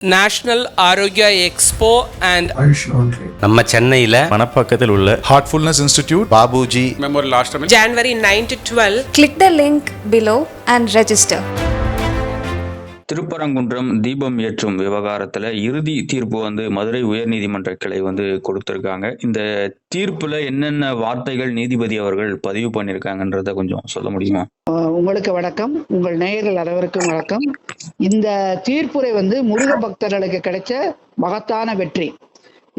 National Arokya expo and நம்ம சென்னையில் மணப்பாக்கத்தில் உள்ள Heartfulness Institute, Babuji Memorial Ashram. January 9 to 12. Click the link below and register. Thiruparankundram தீபம் ஏற்றும் விவகாரத்துல இறுதி தீர்ப்பு மதுரை உயர்நீதிமன்ற கிளை கொடுத்திருக்காங்க. இந்த தீர்ப்புல என்னென்ன வார்த்தைகள் நீதிபதி அவர்கள் பதிவு பண்ணிருக்காங்கன்றத கொஞ்சம் சொல்ல முடியுமா? உங்களுக்கு வணக்கம், உங்கள் நேயர்கள் அனைவருக்கும் வணக்கம். இந்த தீர்ப்புரை முருக பக்தர்களுக்கு கிடைச்ச மகத்தான வெற்றி.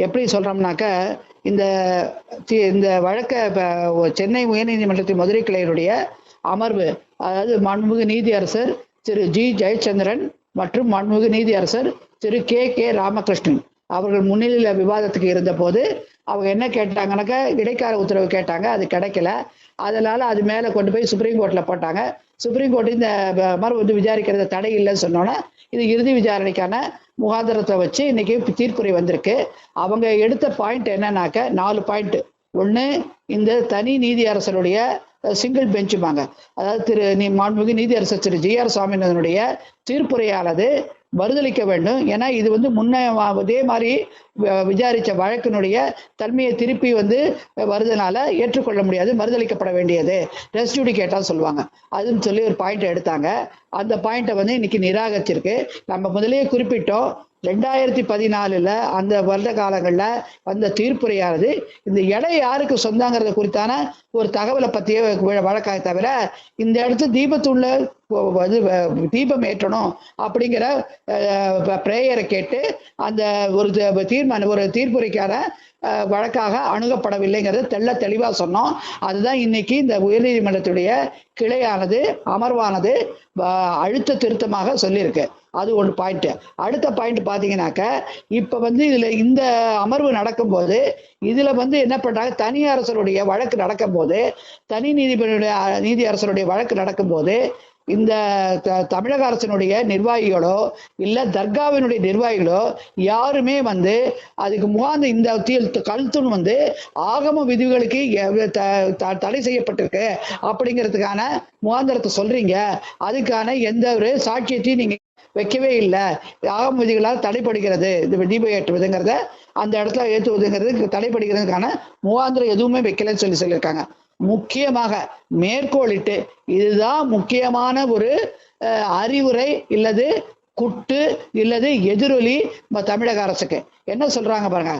எப்படி சொல்றோம்னாக்க, இந்த வழக்க சென்னை உயர்நீதிமன்றத்தின் மதுரை கிளையினுடைய அமர்வு, அதாவது மாண்புமிகு நீதியரசர் திரு ஜி ஜெயச்சந்திரன் மற்றும் மாண்புமிகு நீதியரசர் திரு கே ராமகிருஷ்ணன் அவர்கள் முன்னிலையில் விவாதத்துக்கு இருந்த போது அவங்க என்ன கேட்டாங்கன்னாக்கா, இடைக்கால உத்தரவு கேட்டாங்க. அது கிடைக்கல. அதனால அது மேலே கொண்டு போய் சுப்ரீம் கோர்ட்டில் போட்டாங்க. சுப்ரீம் கோர்ட் இந்த அமர்வு விசாரிக்கிறது தடை இல்லைன்னு சொன்னோன்னா, இது இறுதி விசாரணைக்கான முகாந்திரத்தை வச்சு இன்னைக்கு தீர்ப்புரை வந்திருக்கு. அவங்க எடுத்த பாயிண்ட் என்னன்னாக்க, 4 பாயிண்ட். ஒன்று, இந்த தனி நீதியரசருடைய சிங்கிள் பெஞ்சுமாங்க, அதாவது மாண்புமிகு நீதியரசர் திரு ஜி.ஆர். சுவாமிநாதனுடைய தீர்ப்புரையானது மறுதளிக்க வேண்டும். ஏன்னா இது முன்ன இதே மாதிரி விசாரித்த வழக்கினுடைய தன்மையை திருப்பி வருதுனால ஏற்றுக்கொள்ள முடியாது, மறுதளிக்கப்பட வேண்டியது, ரெஸ்டியூடிகேட்டா சொல்லுவாங்க. அதுன்னு சொல்லி ஒரு பாயிண்ட் எடுத்தாங்க. அந்த பாயிண்ட்டை இன்னைக்கு நிராகரிச்சிருக்கு. நம்ம முதலே குறிப்பிட்டோம், 2014 அந்த வருட காலங்களில் வந்த தீர்ப்புரையானது இந்த இடம் யாருக்கு சொந்தங்கிறத குறித்தான ஒரு தகவலை பற்றிய வழக்காக தவிர, இந்த இடத்து தீபத்துள்ள தீபம் ஏற்றணும் அப்படிங்கிற பிரேயரை கேட்டு அந்த ஒரு தீர்ப்புரைக்கான வழக்காக அணுகப்படவில்லைங்கிறது தெளிவாக சொன்னோம். அதுதான் இன்னைக்கு இந்த உயர்நீதிமன்றத்துடைய கிளையானது அமர்வானது அழுத்த திருத்தமாக சொல்லியிருக்கு. அது ஒரு பாயிண்ட். அடுத்த பாயிண்ட் பார்த்தீங்கன்னாக்க, இப்போ இதுல இந்த அமர்வு நடக்கும்போது இதுல என்ன பண்றாங்க, தனி அரசருடைய வழக்கு நடக்கும்போது, தனி நீதியரசருடைய வழக்கு நடக்கும்போது இந்த தமிழக அரசினுடைய நிர்வாகிகளோ இல்ல தர்காவினுடைய நிர்வாகிகளோ யாருமே அதுக்கு இந்த கழுத்துன்னு ஆகம விதிகளுக்கு தடை செய்யப்பட்டிருக்கு அப்படிங்கிறதுக்கான முகாந்திரத்தை சொல்றீங்க. அதுக்கான எந்த ஒரு சாட்சியத்தையும் நீங்க வைக்கவே இல்லை. ஆகம விதிகளால் தடைப்படுகிறது தீபம் ஏற்றுவதுங்கிறத, அந்த இடத்துல ஏற்றுவதுங்கிறது தடைப்படுகிறதுக்கான முகாந்திரம் எதுவுமே வைக்கலன்னு சொல்லியிருக்காங்க. முக்கியமாக மேற்கோளிட்டு, இதுதான் முக்கியமான ஒரு அறிவுரை இல்லது குட்டு இல்லது எதிரொலி தமிழக அரசுக்கு. என்ன சொல்றாங்க பாருங்க,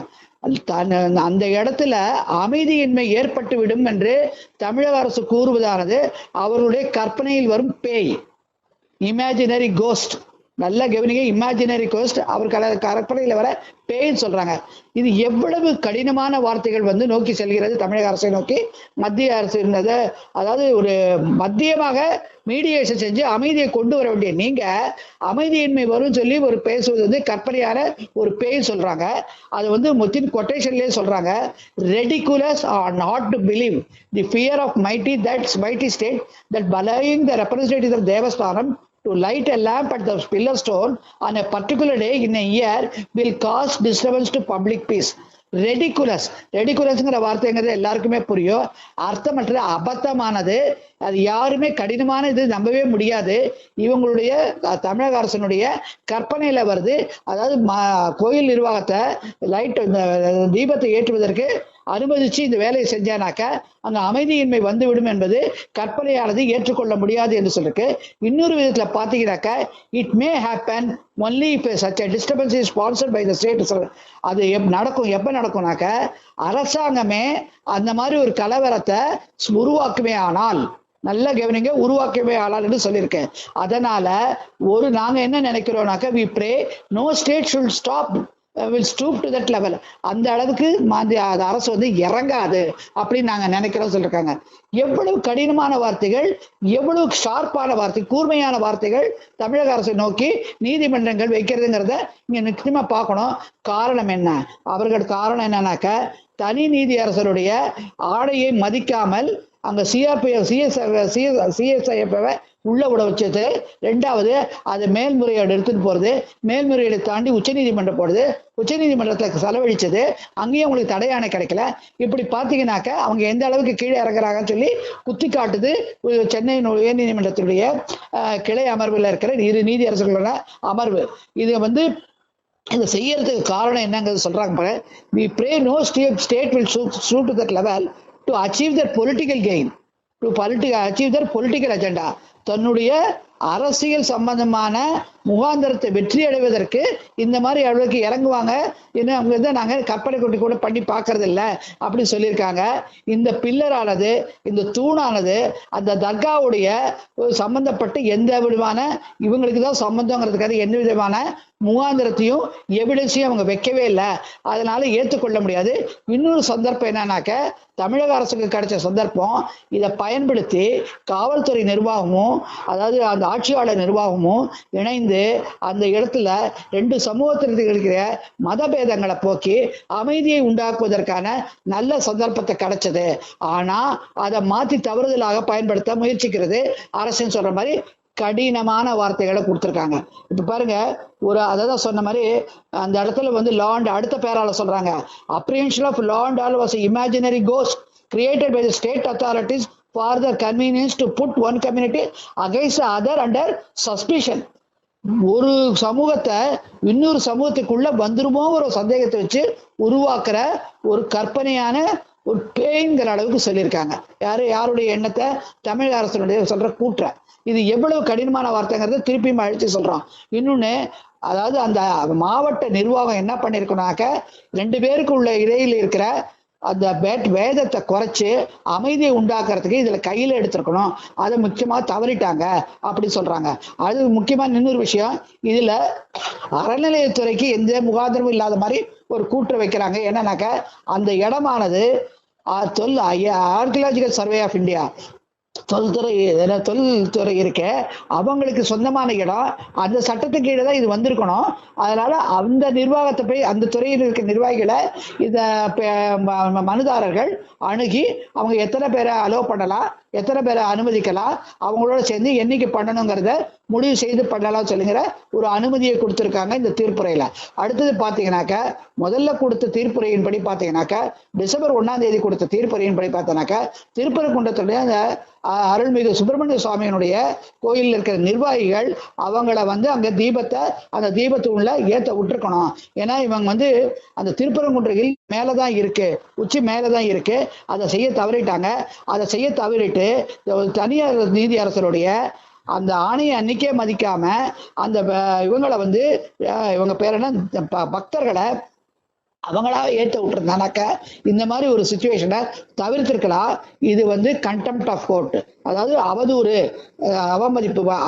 அந்த இடத்துல அமைதியின்மை ஏற்பட்டு விடும் என்று தமிழக அரசு கூறுவதானது அவர்களுடைய கற்பனையில் வரும் பேய், இமேஜினரி கோஸ்ட். நல்ல கவனிங்க, இமேஜினரி கோஸ்ட் அவர் கற்பனையில் வர பேய்ன்னு சொல்றாங்க. இது எவ்வளவு கடினமான வார்த்தைகள் நோக்கி செல்கிறது தமிழக அரசை நோக்கி. மத்திய அரசு இருந்தது, அதாவது ஒரு மத்தியமாக மீடியேஷன் செஞ்சு அமைதியை கொண்டு வர வேண்டிய நீங்க அமைதியின்மை வரும் சொல்லி ஒரு பேசுவது கற்பனையான ஒரு பேய் சொல்றாங்க. அது முத்தின் கொட்டேஷன்லயே சொல்றாங்க, ridiculous are not to believe the fear of mighty state that belying the representatives of Devasthanam to light a lamp at the pillar stone on a particular day in a year will cause disturbance to public peace. ரெடிகுலஸ்ங்கிற வார்த்தைங்கிறது எல்லாருக்குமே புரியும். அர்த்தமற்ற அபத்தமானது, அது யாருமே கடினமான இது நம்பவே முடியாது. இவங்களுடைய தமிழக அரசனுடைய கற்பனையில வருது. அதாவது கோயில் நிர்வாகத்தை தீபத்தை ஏற்றுவதற்கு அனுமதிச்சு இந்த வேலையை செஞ்சானாக்க அங்க அமைதியின்மை வந்துவிடும் என்பது கற்பனையானது ஏற்றுக்கொள்ள முடியாது என்று சொல்லிருக்கு. இன்னொரு விதத்துல பாத்தீங்கன்னாக்க, it may happen only if such a disturbance is sponsored by the state. அது எப்ப நடக்கும்னாக்க, அரசாங்கமே அந்த மாதிரி ஒரு கலவரத்தை உருவாக்குமே ஆனால், நல்ல கவனிங்க, உருவாக்கவே ஆளால் என்று சொல்லியிருக்கேன். அதனால நாங்க என்ன நினைக்கிறோம்னாக்க, we pray no state should will stoop to that level. அந்த அளவுக்கு அரசு இறங்காது அப்படின்னு நாங்க நினைக்கிறோம் சொல்லிருக்காங்க. எவ்வளவு கடினமான வார்த்தைகள், எவ்வளவு ஷார்ப்பான வார்த்தை, கூர்மையான வார்த்தைகள் தமிழக அரசை நோக்கி நீதிமன்றங்கள் வைக்கிறதுங்கிறத இங்க நிச்சயமா பார்க்கணும். காரணம் என்ன? காரணம் என்னன்னாக்க, தனி நீதி அரசருடைய ஆணையை மதிக்காமல் அங்க சிஎஸ்ஐஎஃப்ஐ உள்ள விட வச்சது. 2வது, அது மேல்முறையீடு எடுத்துட்டு போறது, மேல்முறையீடு தாண்டி உச்சநீதிமன்றம் போடுது, உச்சநீதிமன்றத்தில் செலவழிச்சது, அங்கேயும் உங்களுக்கு தடையாணை கிடைக்கல. இப்படி பார்த்தீங்கன்னாக்க அவங்க எந்த அளவுக்கு கீழே இறங்குறாங்கன்னு சொல்லி குத்தி காட்டுது சென்னை உயர்நீதிமன்றத்துடைய கிளை அமர்வில் இருக்கிற இரு நீதியரசர்களோட அமர்வு. இது இதை செய்யறதுக்கு காரணம் என்னங்கிறது சொல்றாங்க பாருங்க. We pray no state will shoot to that level to achieve their political gain, to achieve their political agenda. தன்னுடைய அரசியல் சம்பந்தமான முகாந்திரத்தை வெற்றி அடைவதற்கு இந்த மாதிரி அளவுக்கு இறங்குவாங்க. என்ன அவங்க வந்து நாங்கள் கற்பனை கொட்டி கூட பண்ணி பார்க்கறது இல்லை அப்படி சொல்லியிருக்காங்க. இந்த பில்லரானது, இந்த தூணானது அந்த தர்காவுடைய சம்பந்தப்பட்ட எந்த விதமான இவங்களுக்கு தான் சம்பந்தங்கிறதுக்காக எந்த விதமான முகாந்திரத்தையும் எவிடன்ஸையும் அவங்க வைக்கவே இல்லை. அதனால ஏற்றுக்கொள்ள முடியாது. இன்னொரு சந்தர்ப்பம் என்னன்னாக்க, தமிழக அரசுக்கு கிடைச்ச சந்தர்ப்பம், இதை பயன்படுத்தி காவல்துறை நிர்வாகமும் அதாவது அந்த ஆட்சியாளர் நிர்வாகமும் இணைந்து அந்த இடத்துல ரெண்டு சமூகத்திற்கு இருக்கிற மதபேதங்களை போக்கி அமைதியை உண்டாக்குவதற்கான நல்ல சந்தர்ப்பத்தை கிடைச்சது. ஆனா அதை மாத்தி தவறுதலாக பயன்படுத்த முயற்சிக்கிறது அரசுன்னு சொல்ற மாதிரி கடினமான வார்த்தைகளை கொடுத்துருக்காங்க. இப்ப பாருங்க, ஒரு அதான் சொன்ன மாதிரி அந்த இடத்துல வந்து law and அடுத்த பேரால சொல்றாங்க, apprehension of law and order was an imaginary ghost created by the state authorities for the convenience to put one community against the other under suspicion. ஒரு சமூகத்தை இன்னொரு சமூகத்துக்குள்ள வந்துருமோ ஒரு சந்தேகத்தை வச்சு உருவாக்குற ஒரு கற்பனையான ஒரு பேய்ங்கிற அளவுக்கு சொல்லியிருக்காங்க. யாருடைய எண்ணத்தை? தமிழக அரசுடைய சொல்ற கூற்ற. இது எவ்வளவு கடினமான வார்த்தைங்கிறத திருப்பியும் அழிச்சு சொல்றோம். இன்னொன்னு, அதாவது அந்த மாவட்ட நிர்வாகம் என்ன பண்ணிருக்கோம்னாக்க, ரெண்டு பேருக்கு உள்ள இடையில இருக்கிற அந்த வேதத்தை குறைச்சு அமைதியை உண்டாக்குறதுக்கு இதுல கையில எடுத்திருக்கணும். அதை முக்கியமா தவறிட்டாங்க அப்படி சொல்றாங்க. அது முக்கியமா இன்னொரு விஷயம், இதுல அறநிலையத்துறைக்கு எந்த முகாந்திரமும் இல்லாத மாதிரி ஒரு கூற்று வைக்கிறாங்க. என்னன்னாக்க, அந்த இடமானது ஆர்கியாலஜிக்கல் சர்வே ஆஃப் இந்தியா தொல்துறை இருக்க அவங்களுக்கு சொந்தமான இடம், அந்த சட்டத்துக்கு கீழே தான் இது வந்திருக்கணும். அதனால அந்த நிர்வாகத்தை போய் அந்த துறையில் இருக்க நிர்வாகிகளை இந்த மனுதாரர்கள் அணுகி அவங்க எத்தனை பேரை அலோவ் பண்ணலாம், எத்தனை பேரை அனுமதிக்கலாம், அவங்களோட சேர்ந்து என்னைக்கு பண்ணணுங்கிறத முடிவு செய்து பண்ணலாம் சொல்லுங்கிற ஒரு அனுமதியை கொடுத்துருக்காங்க இந்த தீர்ப்புரையில. அடுத்தது பாத்தீங்கன்னாக்க, முதல்ல கொடுத்த தீர்ப்புரையின்படி பாத்தீங்கன்னாக்க, டிசம்பர் 1ஆம் தேதி கொடுத்த தீர்ப்புரையின்படி பார்த்தோன்னாக்க, திருப்பரங்குன்றத்துடைய அந்த அருள்மிகு சுப்பிரமணிய சுவாமியினுடைய கோயிலில் இருக்கிற நிர்வாகிகள் அவங்கள வந்து அங்க அந்த தீபத்து உள்ள ஏத்த விட்டுருக்கணும். ஏன்னா இவங்க வந்து அந்த திருப்பரங்குன்றையில் மேலதான் இருக்கு, உச்சி மேலதான் இருக்கு, அதை செய்ய தவறிட்டாங்க. அதை செய்ய தவறிட்டு தனியார் நீதி அரசருடைய அந்த ஆணையை அன்னைக்கே மதிக்காம அந்த இவங்களை வந்து இவங்க பேர் என்ன பக்தர்களை அவங்களா ஏற்ற விட்டுருந்தானாக்க இந்த மாதிரி ஒரு சுச்சுவேஷனை தவிர்த்திருக்கலாம். இது வந்து கண்டெம்ட் ஆஃப் கோர்ட், அதாவது அவதூறு,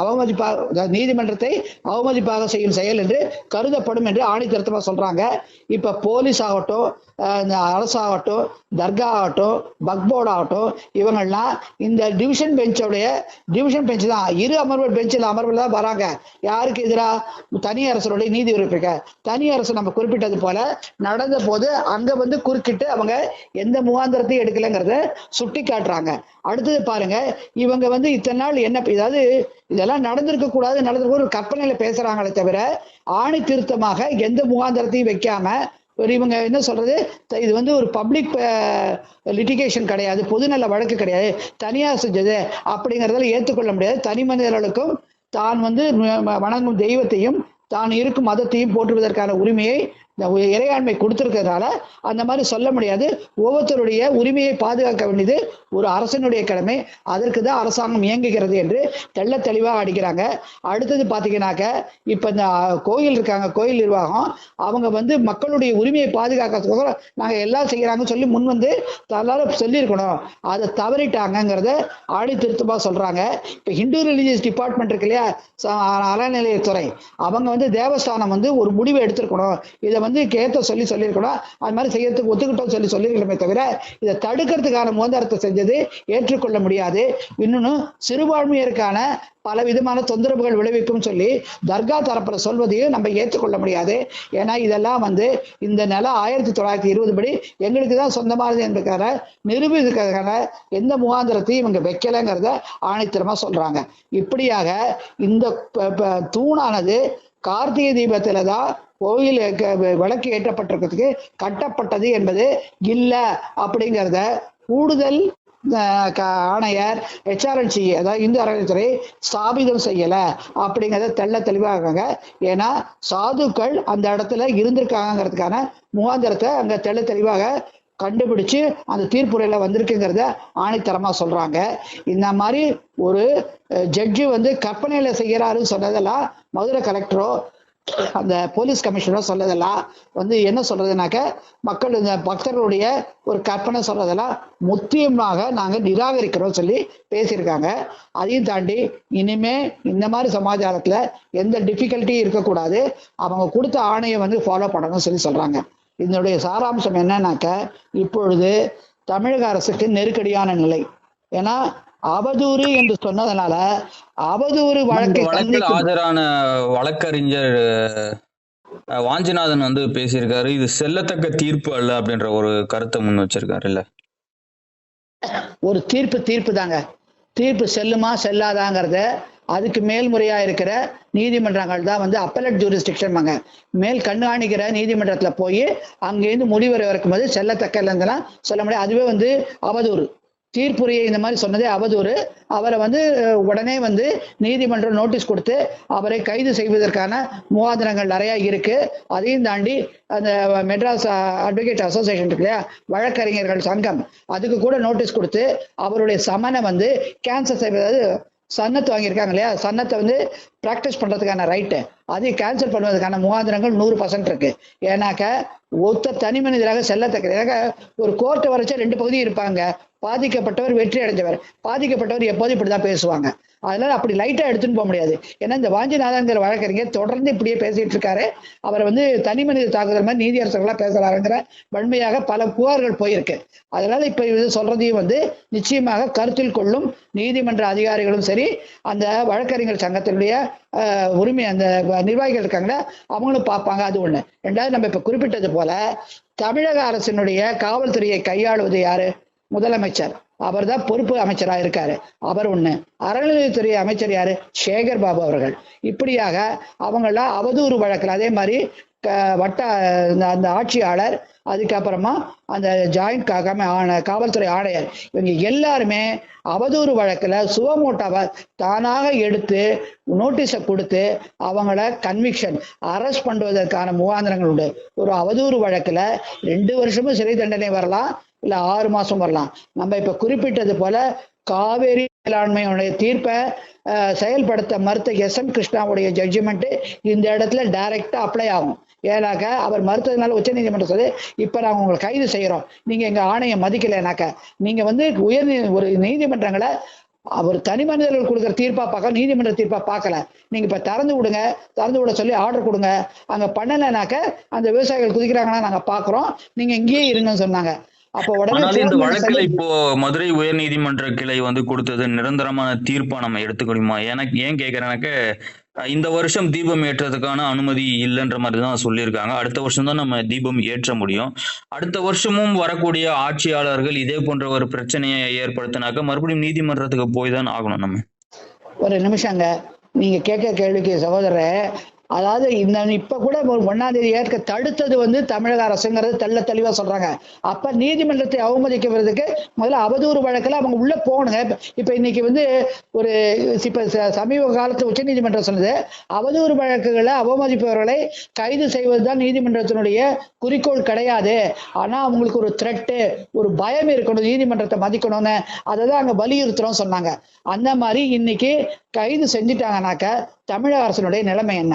அவமதிப்பாக நீதிமன்றத்தை அவமதிப்பாக செய்யும் செயல் என்று கருதப்படும் என்று ஆணித்தரத்தமா சொல்றாங்க. இப்ப போலீஸ் ஆகட்டும், இந்த அரசாகட்டும், தர்கா ஆகட்டும், பக்போர்டு ஆகட்டும், இவங்கள்லாம் இந்த டிவிஷன் பெஞ்ச் தான், இரு அமர்வு பெஞ்சில் அமர்வில் தான் வராங்க. யாருக்கு எதிராக? தனி அரசருடைய நீதி உறுப்பினர். தனி அரசு நம்ம குறிப்பிட்டது போல நடந்த போது அங்க வந்து குறுக்கிட்டு அவங்க எந்த முகாந்திரத்தையும் எடுக்கலங்கிறத சுட்டி காட்டுறாங்க. அடுத்தது பாருங்க, இவங்க வந்து இத்தனை நாள் என்ன, அதாவது இதெல்லாம் நடந்திருக்க கூடாது, ஒரு கற்பனையில பேசுறாங்களே தவிர ஆணை திருத்தமாக எந்த முகாந்திரத்தையும் வைக்காம இவங்க என்ன சொல்றது, இது வந்து ஒரு பப்ளிக் லிட்டிகேஷன் கிடையாது, பொதுநல வழக்கு கிடையாது, தனியார் செஞ்சது அப்படிங்கிறதால ஏற்றுக்கொள்ள முடியாது. தனி மனிதர்களுக்கும் தான் வந்து வணங்கும் தெய்வத்தையும் தான் இருக்கும் மதத்தையும் போற்றுவதற்கான உரிமையை இறையாண்மை கொடுத்திருக்கிறதுனால அந்த மாதிரி சொல்ல முடியாது. ஒவ்வொருத்தருடைய உரிமையை பாதுகாக்க வேண்டியது ஒரு அரசனுடைய கடமை, அதற்கு தான் அரசாங்கம் இயங்குகிறது என்று தெள்ள தெளிவாக அடிக்கிறாங்க. அடுத்தது பாத்தீங்கன்னாக்க, இப்ப இந்த கோயில் இருக்காங்க, கோயில் நிர்வாகம், அவங்க வந்து மக்களுடைய உரிமையை பாதுகாக்கிறதுக்காக நாங்க எல்லாம் செய்யறாங்கன்னு சொல்லி முன் வந்து தலால சொல்லியிருக்கணும், அதை தவறிட்டாங்கிறத ஆடி திருத்தமா சொல்றாங்க. இப்ப ஹிந்து ரிலீஜியஸ் டிபார்ட்மெண்ட் இருக்கு இல்லையா, அறநிலையத்துறை, அவங்க வந்து தேவஸ்தானம் வந்து ஒரு முடிவு எடுத்திருக்கணும், இதை வந்து கேட்ட சொல்லியிருக்கணும், அது மாதிரி செய்யறதுக்கு ஒத்துக்கிட்டோம் சொல்லியிருக்கணுமே தவிர இதை தடுக்கிறதுக்கான முகாந்திரத்தை செஞ்சது ஏற்றுக்கொள்ள முடியாது. இன்னொன்னு, சிறுபான்மையருக்கான பல விதமான தொந்தரவுகள் விளைவிக்கும் சொல்லி தர்கா தரப்புல சொல்வதையும் நம்ம ஏற்றுக்கொள்ள முடியாது. ஏன்னா இதெல்லாம் வந்து இந்த நிலம் 1920 படி எங்களுக்கு தான் சொந்தமானது என்பதற்கான நிரூபிக்கிறதுக்கான எந்த முகாந்திரத்தையும் இவங்க வைக்கலைங்கிறத ஆணித்தரமா சொல்றாங்க. இப்படியாக இந்த தூணானது கார்த்திகை தீபத்துல தான் கோயில் விளக்கு ஏற்றப்பட்டிருக்கிறதுக்கு கட்டப்பட்டது என்பது இல்ல அப்படிங்கிறத கூடுதல் ஆணையர் HRNC அதாவது இந்து அறநிலையத்துறை ஸ்தாபிதம் செய்யல அப்படிங்கறத தெள்ள தெளிவாக. ஏன்னா சாதுக்கள் அந்த இடத்துல இருந்திருக்காங்கிறதுக்கான முகாந்திரத்தை அங்க தெள்ள தெளிவாக கண்டுபிடிச்சு அந்த தீர்ப்புரையில வந்திருக்குங்கிறத ஆணித்தரமா சொல்றாங்க. இந்த மாதிரி ஒரு ஜட்ஜு வந்து கற்பனையில செய்யறாருன்னு சொன்னதெல்லாம் மதுரை கலெக்டரோ அந்த போலீஸ் கமிஷனரோ சொன்னதெல்லாம் வந்து என்ன சொல்றதுனாக்க மக்கள் இந்த பக்தர்களுடைய ஒரு கற்பனை சொல்றதெல்லாம் முக்கியமாக நாங்க நிராகரிக்கிறோம் சொல்லி பேசியிருக்காங்க. அதையும் தாண்டி இனிமே இந்த மாதிரி சமாச்சாரத்துல எந்த டிஃபிகல்ட்டியும் இருக்கக்கூடாது, அவங்க கொடுத்த ஆணையை வந்து ஃபாலோ பண்ணணும்னு சொல்லி சொல்றாங்க. இதனுடைய சாராம்சம் என்னன்னாக்க இப்பொழுது தமிழக அரசுக்கு நெருக்கடியான நிலை. ஏன்னா அவதூறு என்று சொன்னதுனால அவதூறு வழக்கில் ஆஜரான வழக்கறிஞர் வாஞ்சிநாதன் வந்து பேசியிருக்காரு, இது செல்லத்தக்க தீர்ப்பு அல்ல அப்படின்ற ஒரு கருத்தை முன் வச்சிருக்காரு. இல்ல ஒரு தீர்ப்பு தாங்க, தீர்ப்பு செல்லுமா செல்லாதாங்கிறத அதுக்கு மேல்முறையா இருக்கிற நீதிமன்றங்கள் தான் வந்து அப்பலட் ஜூரிஸ்டிக்ஷன் மேல் கண்காணிக்கிற நீதிமன்றத்துல போய் அங்கேருந்து முடிவரை வரைக்கும் போது செல்லத்தக்க இல்லைங்கலாம் சொல்ல முடியாது. அதுவே வந்து அவதூறு. தீர்ப்புரையை இந்த மாதிரி சொன்னதே அவதூறு. அவரை வந்து உடனே வந்து நீதிமன்றம் நோட்டீஸ் கொடுத்து அவரை கைது செய்வதற்கான முகாந்திரங்கள் நிறைய இருக்கு. அதையும் தாண்டி அந்த மெட்ராஸ் அட்வொகேட் அசோசியேஷன் இருக்கு இல்லையா, வழக்கறிஞர்கள் சங்கம், அதுக்கு கூட நோட்டீஸ் கொடுத்து அவருடைய சமனை வந்து கேன்சல் செய்வது, சன்னத்து வாங்கியிருக்காங்க இல்லையா, சன்னத்தை வந்து ப்ராக்டிஸ் பண்றதுக்கான ரைட்டு அதையும் கேன்சல் பண்ணுவதற்கான முகாந்திரங்கள் 100% இருக்கு. ஏன்னாக்க ஒருத்தர் தனி மனிதராக செல்லத்தக்க ஒரு கோர்ட்டை வரைச்சா 2 பகுதி இருப்பாங்க. பாதிக்கப்பட்டவர் வெற்றி அடைஞ்சவர், பாதிக்கப்பட்டவர் எப்போதும் இப்படிதான் பேசுவாங்க. அதனால அப்படி லைட்டா எடுத்துன்னு போக முடியாது. ஏன்னா இந்த வாஞ்சிநாதன்கிற வழக்கறிஞர் தொடர்ந்து இப்படியே பேசிட்டு இருக்காரு. அவர் வந்து தனி மனித தாக்குதல் மாதிரி நீதியரசர்களா பேசுறாருங்கிற வன்மையாக பல புகார்கள் போயிருக்கு. அதனால இப்ப இது சொல்றதையும் வந்து நிச்சயமாக கருத்தில் கொள்ளும் நீதிமன்ற அதிகாரிகளும் சரி, அந்த வழக்கறிஞர் சங்கத்தினுடைய உரிமை அந்த நிர்வாகிகள் இருக்காங்களா அவங்களும் பார்ப்பாங்க. அது ஒண்ணு. ரெண்டாவது, நம்ம இப்ப குறிப்பிட்டது போல தமிழக அரசினுடைய காவல்துறையை கையாளுவது யாரு? முதலமைச்சர். அவர் தான் பொறுப்பு அமைச்சராக இருக்காரு. அவர் ஒண்ணு. அறநிலையத்துறை அமைச்சர் யாரு? சேகர் பாபு அவர்கள். இப்படியாக அவங்கள அவதூறு வழக்கில், அதே மாதிரி அந்த ஆட்சியாளர், அதுக்கப்புறமா அந்த ஜாயிண்ட் காவல்துறை ஆணையர், இவங்க எல்லாருமே அவதூறு வழக்குல சுவமோட்டாவை தானாக எடுத்து நோட்டீஸை கொடுத்து அவங்கள கன்விக்ஷன் அரெஸ்ட் பண்ணுவதற்கான முகாந்திரங்கள் உண்டு. ஒரு அவதூறு வழக்குல 2 வருஷமும் சிறை தண்டனை வரலாம், இல்ல 6 மாசம் வரலாம். நம்ம இப்ப குறிப்பிட்டது போல காவேரி மேலாண்மையுடைய தீர்ப்பை செயல்படுத்த மறுத்த SM கிருஷ்ணாவுடைய ஜட்ஜ்மெண்ட் இந்த இடத்துல டைரக்டா அப்ளை ஆகும். ஏன்னாக்க அவர் மறுத்ததுனால உச்ச நீதிமன்றம் சொல்லி இப்ப நாங்க உங்களை கைது செய்யறோம், நீங்க எங்க ஆணையை மதிக்கலைனாக்க நீங்க வந்து ஒரு நீதிமன்றங்களை அவர் தனி மனிதர்கள் கொடுக்குற தீர்ப்பா பார்க்க, நீதிமன்ற தீர்ப்பா பார்க்கல. நீங்க இப்ப திறந்து விட சொல்லி ஆர்டர் கொடுங்க. அங்க பண்ணலைனாக்க அந்த விவசாயிகள் குதிக்கிறாங்கன்னா நாங்க பாக்குறோம், நீங்க இங்கேயே இருங்கன்னு சொன்னாங்க. அப்போ உடனே இந்த வழக்குல இப்போ மதுரை உயர் நீதிமன்ற கிளை வந்து கொடுத்தது நிரந்தரமான தீர்ப்பா நம்ம எடுத்துக்கணுமா? எனக்கு ஏன் கேட்கறேனாக்க, இந்த வருஷம் தீபம் ஏற்றதுக்கான அனுமதி இல்லைன்ற மாதிரி தான் சொல்லியிருக்காங்க. அடுத்த வருஷம் தான் நம்ம தீபம் ஏற்ற முடியும். அடுத்த வருஷமும் வரக்கூடிய ஆட்சியாளர்கள் இதே போன்ற ஒரு பிரச்சனையை ஏற்படுத்தினாக்க மறுபடியும் நீதிமன்றத்துக்கு போய் தான் ஆகணும். நம்ம ஒரு நிமிஷங்க, நீங்க கேட்க கேள்விக்கு சகோதரர், அதாவது இந்த இப்ப கூட 1ஆம் தேதி ஏற்க தடுத்தது வந்து தமிழக அரசுங்கிறது தெளிவா சொல்றாங்க. அப்ப நீதிமன்றத்தை அவமதிக்கிறதுக்கு முதல்ல அவதூறு வழக்குல அவங்க உள்ள போகணுங்க. இப்ப இன்னைக்கு வந்து ஒரு இப்ப சமீப காலத்து உச்ச நீதிமன்றம் சொன்னது, அவதூறு வழக்குகளை அவமதிப்பவர்களை கைது செய்வதுதான் நீதிமன்றத்தினுடைய குறிக்கோள் கிடையாது. ஆனா அவங்களுக்கு ஒரு த்ரெட்டு, ஒரு பயம் இருக்கணும், நீதிமன்றத்தை மதிக்கணும்னு, அதை தான் அங்க வலியுறுத்துறோம் சொன்னாங்க. அந்த மாதிரி இன்னைக்கு கைது செஞ்சுட்டாங்கனாக்க தமிழக அரசினுடைய நிலைமை என்ன?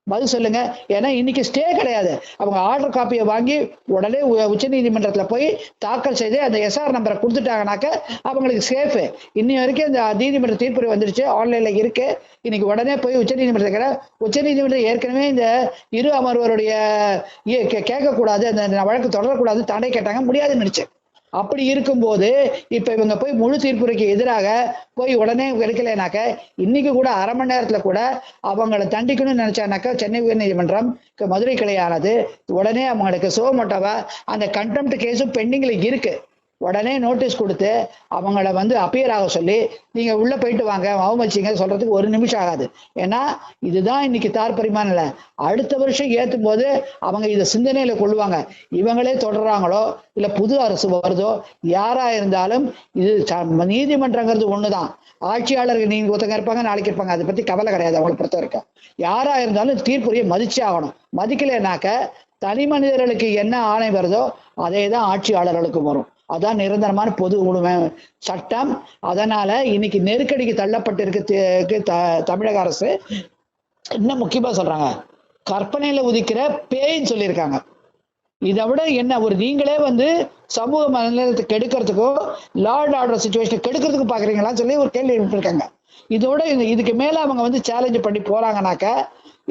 பதில் சொல்லுங்க. ஏன்னா இன்னைக்கு ஸ்டே கிடையாது. அவங்க ஆர்டர் காப்பியை வாங்கி உடனே உச்ச நீதிமன்றத்துல போய் தாக்கல் செய்து அந்த SR நம்பரை கொடுத்துட்டாங்கனாக்க அவங்களுக்கு சேஃப். இன்னி வரைக்கும் இந்த நீதிமன்ற தீர்ப்புரை வந்துருச்சு, ஆன்லைன்ல இருக்கு. இன்னைக்கு உடனே போய் உச்ச நீதிமன்றம் ஏற்கனவே இந்த இரு அமர்வருடைய கேட்கக்கூடாது, அந்த வழக்கு தொடரக்கூடாது தடை கேட்டாங்க, முடியாதுன்னு நினைச்சு. அப்படி இருக்கும்போது இப்ப இவங்க போய் முழு தீர்ப்புரைக்கு எதிராக போய் உடனே எடுக்கலைனாக்க இன்னைக்கு கூட அரை மணி நேரத்துல கூட அவங்களை தண்டிக்கணும்னு நினைச்சானாக்கா சென்னை உயர்நீதிமன்றம் மதுரை கிளையானது உடனே அவங்களுக்கு சுவமோட்டாவா அந்த கண்டெம்ட் கேஸும் பெண்டிங்ல இருக்கு. உடனே நோட்டீஸ் கொடுத்து அவங்கள வந்து அப்பியர் ஆக சொல்லி நீங்க உள்ள போயிட்டு வாங்க அவமதிச்சிங்க சொல்றதுக்கு ஒரு நிமிஷம் ஆகாது. ஏன்னா இதுதான் இன்னைக்கு தாற்பரிமாணம் இல்லை. அடுத்த வருஷம் ஏற்றும் போது அவங்க இதை சிந்தனையில கொள்ளுவாங்க. இவங்களே தொடர்றாங்களோ இல்ல புது அரசு வருதோ யாரா இருந்தாலும் இது நீதிமன்றங்கிறது ஒண்ணுதான். ஆட்சியாளர்கள் நீங்க ஒருத்தங்க இருப்பாங்க நாளைக்கு இருப்பாங்க, அதை பத்தி கவலை கிடையாது அவங்களை பொறுத்த வரைக்கும். யாரா இருந்தாலும் தீர்ப்புரையை மதிச்சே ஆகணும். மதிக்கலைனாக்க தனி மனிதர்களுக்கு என்ன ஆணை வருதோ அதே தான் ஆட்சியாளர்களுக்கு வரும். அதான் நிரந்தரமான பொது உரிமை சட்டம். அதனால இன்னைக்கு நெருக்கடிக்கு தள்ளப்பட்டிருக்கு தமிழக அரசு. இன்னும் முக்கியமா சொல்றாங்க, கற்பனையில உதிக்கிற பேய்ன்னு சொல்லியிருக்காங்க. இதை விட என்ன ஒரு நீங்களே வந்து சமூக மனநலத்தை கெடுக்கிறதுக்கோ லா அண்ட் ஆர்டர் சிச்சுவேஷனை கெடுக்கிறதுக்கு பாக்குறீங்களான்னு சொல்லி ஒரு கேள்வி எழுப்பியிருக்காங்க. இதோட இதுக்கு மேல அவங்க வந்து சேலஞ்ச் பண்ணி போறாங்கனாக்க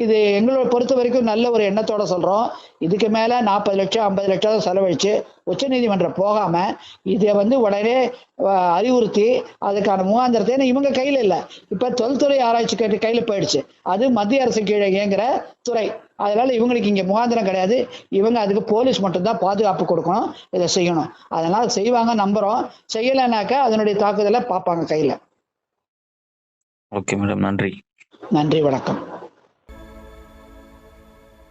இது எங்களோட பொறுத்த வரைக்கும் நல்ல ஒரு எண்ணத்தோட சொல்றோம். இதுக்கு மேல 40 லட்சம் 50 லட்சம் செலவழிச்சு உச்ச நீதிமன்றம் போகாம இதை வந்து உடனே அறிவுறுத்தி அதுக்கான முகாந்திரத்தை இவங்க கையில இல்ல, இப்ப தொல்துறை ஆராய்ச்சி கையில போயிடுச்சு. அது மத்திய அரசு கீழே இயங்குற துறை. அதனால இவங்களுக்கு இங்க முகாந்திரம் கிடையாது. இவங்க அதுக்கு போலீஸ் மட்டும்தான் பாதுகாப்பு கொடுக்கணும், இதை செய்யணும். அதனால செய்வாங்க நம்புறோம். செய்யலைனாக்க அதனுடைய தாக்குதலை பார்ப்பாங்க கையில. ஓகே மேடம், நன்றி. நன்றி, வணக்கம்.